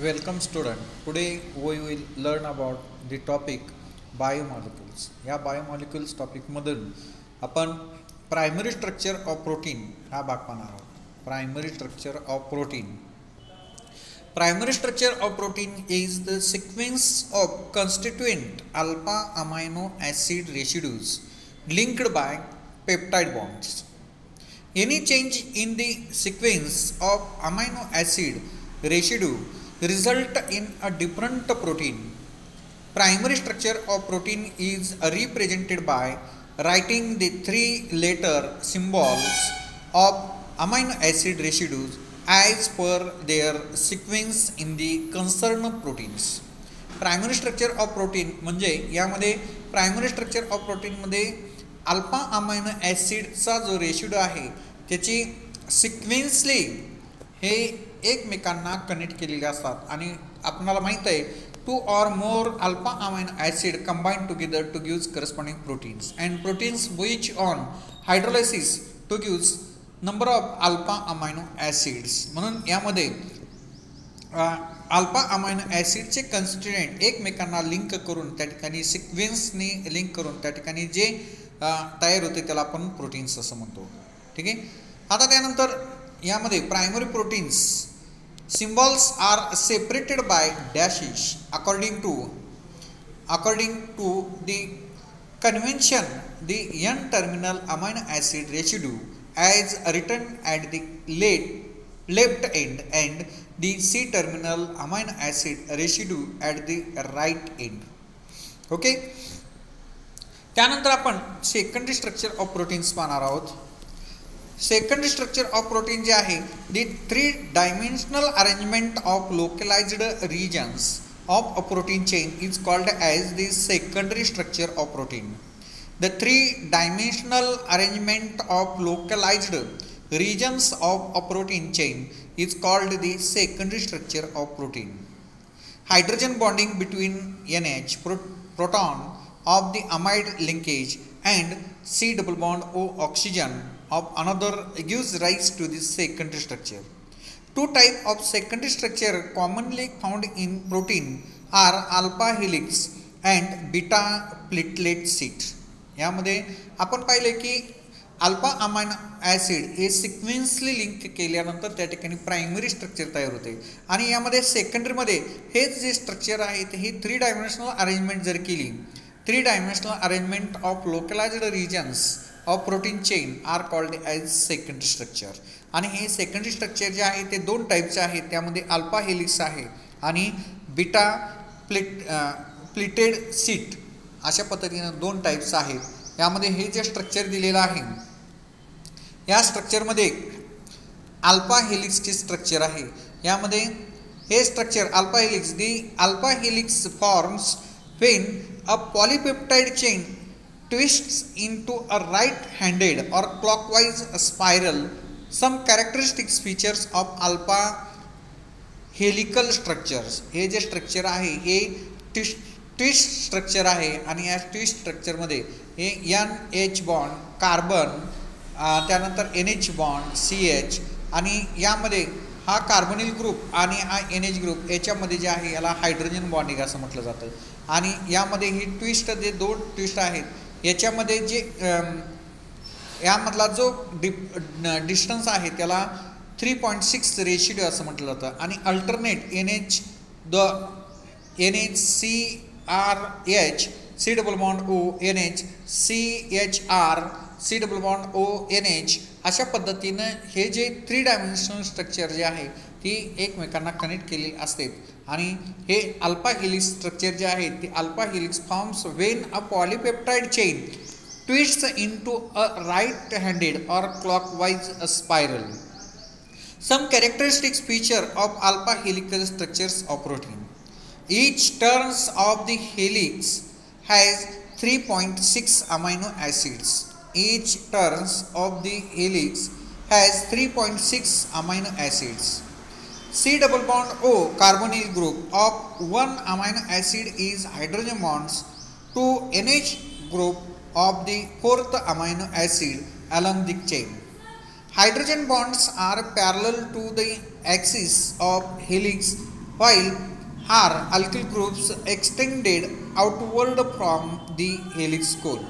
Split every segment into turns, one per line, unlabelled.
Welcome student. Today we will learn about the topic biomolecules. या biomolecules टॉपिकमधून आपण primary structure of protein हा भाग पाहणार आहोत. Primary structure of protein. Primary structure of protein is the sequence of constituent alpha amino acid residues linked by peptide bonds. Any change in the sequence of amino acid residue result in a different protein. Primary structure of protein is represented by writing the three-letter symbols of amino acid residues as per their sequence in the concerned proteins. Primary structure of protein म्हणजे यामध्ये primary structure of प्रोटीनमध्ये alpha amino ॲसिडचा जो residue आहे त्याची sequentially हे एकमेकांना connect केलेले असतात आणि आपल्याला माहीत आहे two or more alpha amino acid combine together to gives corresponding proteins and proteins which on hydrolysis to gives number of alpha amino acids. म्हणून यामध्ये अल्फा अमायनो ॲसिडचे कन्स्टिट्युएंट एकमेकांना लिंक करून त्या ठिकाणी सिक्वेन्सने लिंक करून त्या ठिकाणी जे तयार होते त्याला आपण प्रोटीन्स असं म्हणतो. ठीक आहे. आता त्यानंतर यामध्ये primary proteins symbols are separated by dashes according to the convention the N terminal amino acid residue as written at the left end and the C-terminal amino acid residue at the right end. Okay. त्यानंतर आपण secondary structure of proteins पाहणार आहोत. Secondary structure of protein जे आहे the three dimensional arrangement of localised regions of a protein chain is called as the secondary structure of protein. The three-dimensional arrangement of localized regions of a protein chain is called the secondary structure of protein. Hydrogen bonding between NH proton of the amide linkage and C double bond O oxygen of another gives rise to this secondary structure. Two types of secondary structure commonly found in protein are alpha helix and beta platelet sheet. यामध्ये आपण पाहिले की alpha amino acid हे sequentially link केल्यानंतर त्या ठिकाणी primary structure तयार होते आणि यामध्ये सेकंडरीमध्ये हेच जे स्ट्रक्चर आहे ते ही थ्री डायमेन्शनल अरेंजमेंट जर केली three dimensional arrangement of localised regions of protein chain are called as secondary structure. आणि हे सेकंडरी स्ट्रक्चर जे आहे ते दोन टाईपचे आहेत. त्यामध्ये अल्फा हेलिक्स आहे आणि बीटा प्लिटेड सीट अशा पद्धतीनं दोन टाईप्स आहेत. यामध्ये हे जे स्ट्रक्चर दिलेलं आहे या स्ट्रक्चरमध्ये अल्फा हेलिक्सचे स्ट्रक्चर आहे. यामध्ये हे structure alpha helix the alpha helix forms when a polypeptide chain twists into a right handed or clockwise spiral. Some characteristics features of alpha helical structures. हे जे स्ट्रक्चर आहे हे ट्विस्ट स्ट्रक्चर आहे आणि या ट्विस्ट स्ट्रक्चरमध्ये हे NH बॉन्ड कार्बन त्यानंतर NH बॉन्ड CH आणि यामध्ये हा कार्बोनिल ग्रुप आणि हा NH ग्रुप याच्यामध्ये जे आहे याला हायड्रोजन बॉन्डिंग असं म्हटलं जातं. आणि यामध्ये ही ट्विस्ट जे दोन ट्विस्ट आहेत याच्यामध्ये जे यामधला जो डिस्टन्स आहे त्याला 3.6 रेशिडिओ असं म्हटलं जातं. आणि alternate NHCRH C double bond O NH CHR C double bond O NH अशा पद्धतीनं हे जे थ्री डायमेन्शनल स्ट्रक्चर जे आहे ती एकमेकांना कनेक्ट केलेली असते. आणि हे अल्फा हेलिक्स स्ट्रक्चर जे आहे ते alpha helix forms when a polypeptide chain twists into a right handed or clockwise spiral. Some characteristics feature of alpha helical structures of protein. Each turns of the helix has 3.6 amino acids. Each turns of the helix has 3.6 amino acids. C double bond O carbonyl group of one amino acid is hydrogen bonds to NH group of the fourth amino acid along the chain. Hydrogen bonds are parallel to the axis of helix while R alkyl groups extended outward from the helix core.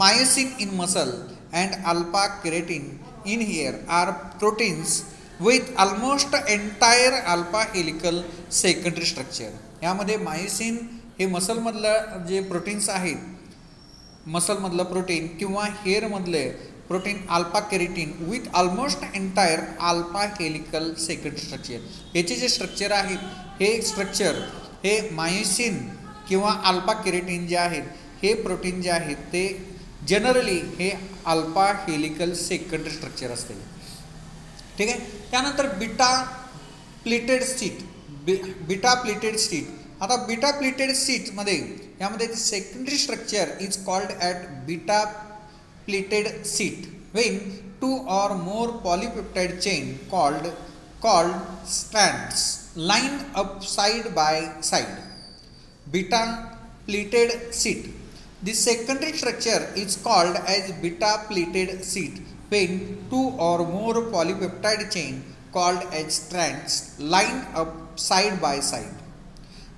Myosin in muscle and alpha keratin in here are proteins with almost entire alpha helical secondary structure. यामध्ये myosin हे मसलमधलं जे proteins आहेत, मसलमधलं protein किंवा हेअरमधले protein alpha keratin with almost entire alpha helical secondary structure. याचे जे स्ट्रक्चर आहेत हे स्ट्रक्चर हे मायोसिन किंवा अल्फा केरेटिन जे आहेत हे प्रोटीन जे आहेत ते जनरली हे अल्फा हेलिकल सेकंडरी स्ट्रक्चर असते. ठीक आहे. त्यानंतर beta plated seat. Beta plated seat. आता बीटा प्लेटेड सीटमध्ये यामध्ये secondary structure is called at beta plated seat when two or more polypeptide chain called strands line up side by side. Beta pleated sheet. The secondary structure is called as beta pleated sheet when two or more polypeptide chain called as strands line up side by side.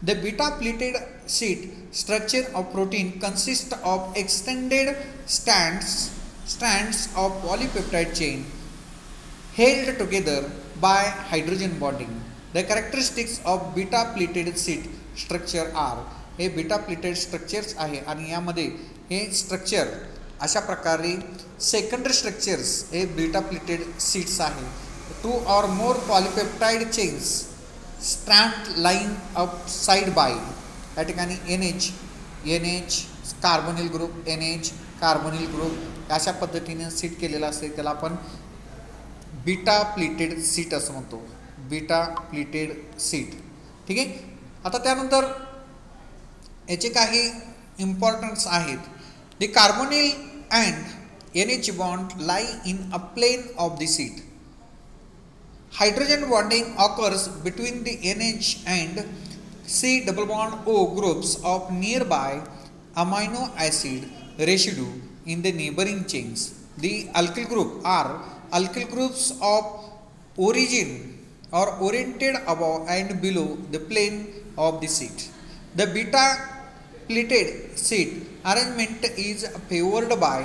The beta pleated sheet structure of protein consists of extended strands of polypeptide chain held together by hydrogen bonding. The characteristics of beta pleated sheet structure are हे beta pleated structures आहे आणि यामध्ये हे structure अशा प्रकारे secondary structures हे beta pleated sheets आहे. Two or more polypeptide chains strand line up side by. या ठिकाणी NH carbonyl group NH carbonyl group अशा पद्धतीने सीट केलेला असते. त्याला आपण बीटा प्लेटेड सीट असं म्हणतो. Beta plated sheet. ठीक आहे. आता त्यानंतर याचे काही इम्पॉर्टन्स आहेत. The carbonyl and NH bond lie in a plane of the sheet. Hydrogen bonding occurs between the NH and C double bond O groups of nearby amino acid residue in the neighboring chains. The alkyl group are alkyl groups of origin or oriented above and below the plane of the sheet. The beta pleated sheet arrangement is favored by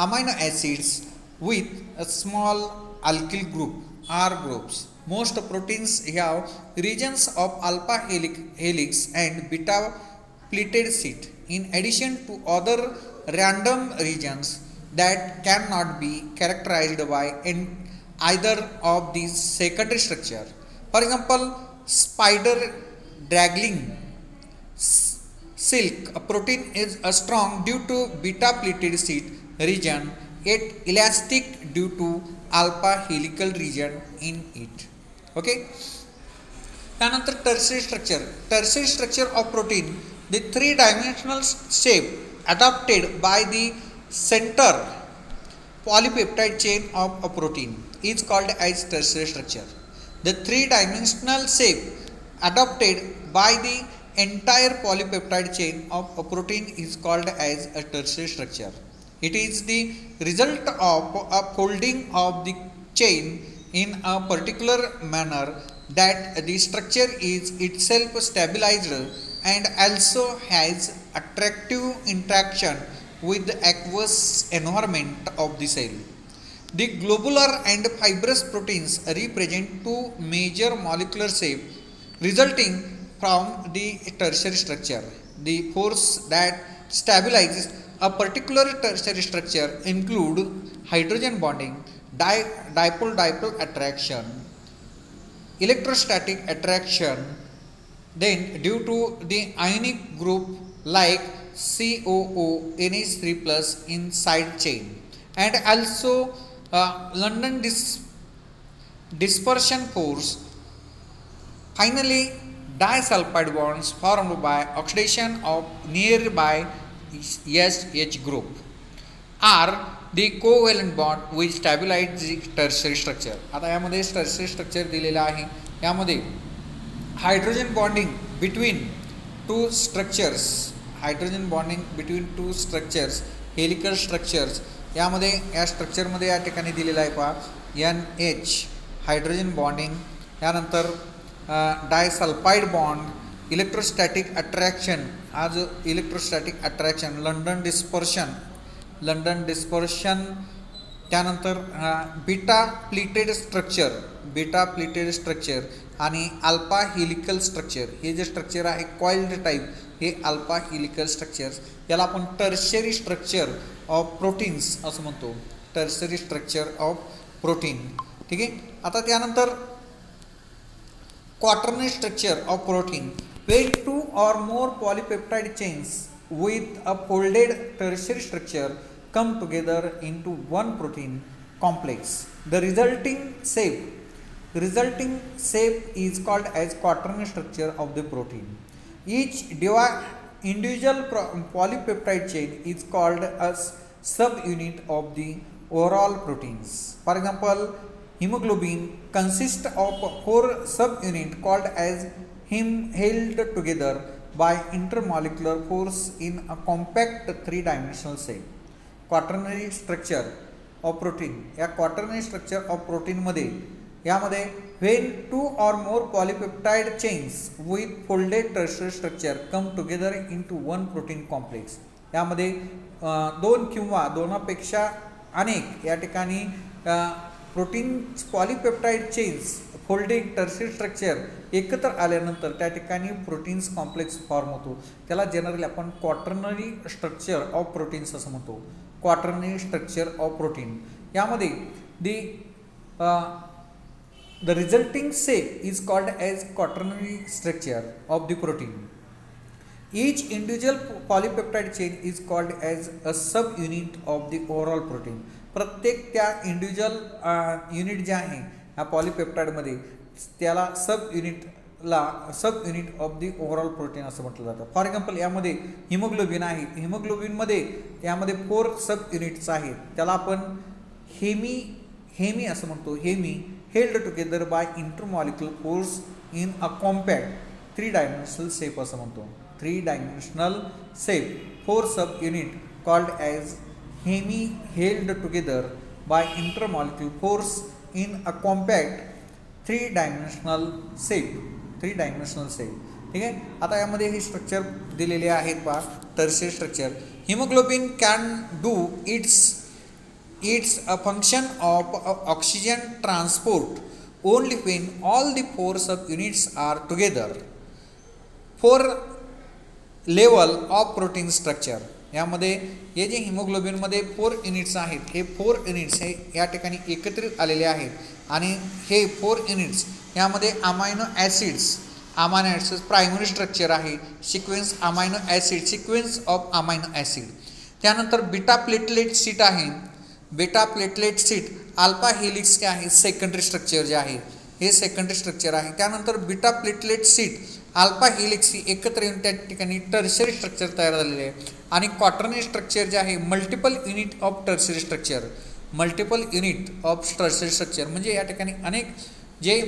amino acids with a small alkyl group R groups. Most proteins have regions of alpha helix and beta pleated sheet in addition to other random regions that cannot be characterized by either of these secondary structure. For example, spider dragging silk protein is strong due to beta pleated sheet region yet elastic due to alpha helical region in it. Okay. त्यानंतर tertiary structure of protein, the three-dimensional shape adopted by the center polypeptide chain of a protein is called as tertiary structure. The three-dimensional shape adopted by the entire polypeptide chain of a protein is called as a tertiary structure. It is the result of upholding of the chain in a particular manner that the structure is itself stabilized and also has attractive interaction with the aqueous environment of the cell. The globular and fibrous proteins represent two major molecular shapes resulting from the tertiary structure. The force that stabilizes a particular tertiary structure include hydrogen bonding, dipole-dipole attraction, electrostatic attraction, then due to the ionic group like COO NH3 plus in side chain, and also London dispersion force. Finally, disulfide bonds formed by oxidation of nearby SH group are the covalent bond which stabilize the tertiary structure. आता यामध्ये tertiary structure दिलेला आहे. यामध्ये hydrogen bonding between two structures, helical structures. यामध्ये या स्ट्रक्चरमध्ये या ठिकाणी दिलेला आहे पहा NH हायड्रोजन बॉन्डिंग. यानंतर डायसल्फाइड बॉन्ड, इलेक्ट्रोस्टॅटिक अट्रॅक्शन, आज इलेक्ट्रोस्टॅटिक अट्रॅक्शन, लंडन डिस्पर्शन, त्यानंतर बीटा प्लीटेड स्ट्रक्चर आणि अल्फा हेलिकल स्ट्रक्चर. हे जे स्ट्रक्चर आहे कॉइल्ड टाईप, हे अल्फा हेलिकल स्ट्रक्चर्स, याला आपण टर्शरी स्ट्रक्चर ऑफ प्रोटीन्स असं म्हणतो. Tertiary structure of protein. ठीक आहे. आता त्यानंतर quaternary structure of protein. When two or more polypeptide chains with a folded tertiary structure come together into one protein complex, the resulting shape is called as quaternary structure of the protein. Each individual polypeptide chain is called as subunit of the overall proteins. For example, hemoglobin consists of 4 subunits called as held together by intermolecular force in a compact 3-dimensional shape. Quaternary structure of protein. या quaternary structure of प्रोटीनमध्ये यामध्ये when 2 or more polypeptide chains with folded tertiary structure come together into one protein complex. यामध्ये 2 किंवा 2पेक्षा अनेक या ठिकाणी protein polypeptide chains folding tertiary structure एकत्र आल्यानंतर त्या ठिकाणी प्रोटीन्स कॉम्प्लेक्स फॉर्म होतो. त्याला जनरली आपण क्वाटर्नरी स्ट्रक्चर ऑफ प्रोटीन्स असं म्हणतो. Quaternary structure of protein. यामध्ये the resulting shape is called as quaternary structure of the protein. Each individual polypeptide chain is called as a subunit of the overall protein. प्रत्येक त्या individual unit जे आहे ह्या पॉलीपेप्टाइडमध्ये त्याला sub unit of the overall protein असं म्हटलं जातं. For example यामध्ये हिमोग्लोबिन आहे. हिमोग्लोबिनमध्ये यामध्ये 4 सब युनिट्स आहेत. त्याला आपण हेमी असं म्हणतो. Hemi held together by intermolecular force in a compact 3-dimensional shape असं म्हणतो. 3-dimensional shape. 4 subunit called as hemi held together by intermolecular force in a compact 3-dimensional shape. ठीक आहे. आता यामध्ये हे स्ट्रक्चर दिलेले आहेत पहा. Tertiary structure. Haemoglobin can do its a function of oxygen transport only when all the 4 subunits are together. 4 level of protein structure. यामध्ये हे जे हिमोग्लोबिनमध्ये 4 युनिट्स आहेत, हे 4 युनिट्स हे या ठिकाणी एकत्रित आलेले आहेत आणि हे 4 युनिट्स यामध्ये अमायनो ॲसिड्स प्रायमरी स्ट्रक्चर आहे. Sequence of amino acid. त्यानंतर बीटा प्लेटलेट सीट आहे. Beta platelet seat alpha helix काय आहे सेकंडरी स्ट्रक्चर जे आहे हे सेकंडरी स्ट्रक्चर आहे. त्यानंतर beta platelet seat alpha helix एकत्र येऊन त्या ठिकाणी टर्शरी स्ट्रक्चर तयार झालेले आहे. आणि क्वाटर्नरी स्ट्रक्चर जे आहे multiple unit of tertiary structure म्हणजे या ठिकाणी अनेक जे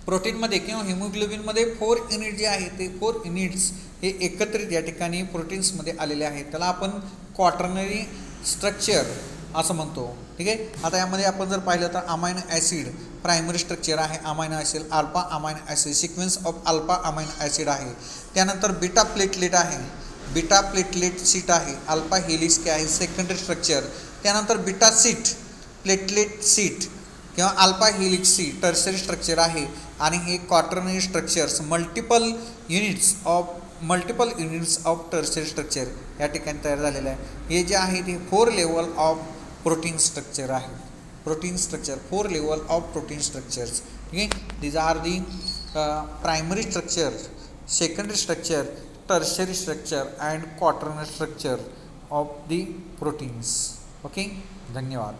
प्रोटीनमध्ये किंवा हिमोग्लोबिनमध्ये 4 युनिट जे आहे ते 4 युनिट्स हे एकत्रित या ठिकाणी प्रोटीन्समध्ये आलेले आहेत. त्याला आपण क्वाटर्नरी स्ट्रक्चर असं म्हणतो. ठीक आहे. आता यामध्ये आपण जर पाहिलं तर अमायनो ॲसिड प्रायमरी स्ट्रक्चर आहे. Amino acid alpha amino acid sequence of alpha amino acid आहे. त्यानंतर बीटा प्लेटलेट आहे. बीटा प्लेटलेट सीट आहे. अल्फा हेलिक्स काय आहे सेकंडरी स्ट्रक्चर. त्यानंतर बीटा प्लेटलेट सीट किंवा अल्फा हेलिक्स सी टर्शरी स्ट्रक्चर आहे. आणि हे quaternary structures multiple units of tertiary structure या ठिकाणी तयार झालेलं आहे. हे जे आहे ते 4 लेवल ऑफ प्रोटीन स्ट्रक्चर आहे. 4 लेवल ऑफ प्रोटीन स्ट्रक्चर्स. ठीक आहे. These are the primary structure, secondary structure, tertiary structure and quaternary structure of the proteins. Okay. धन्यवाद.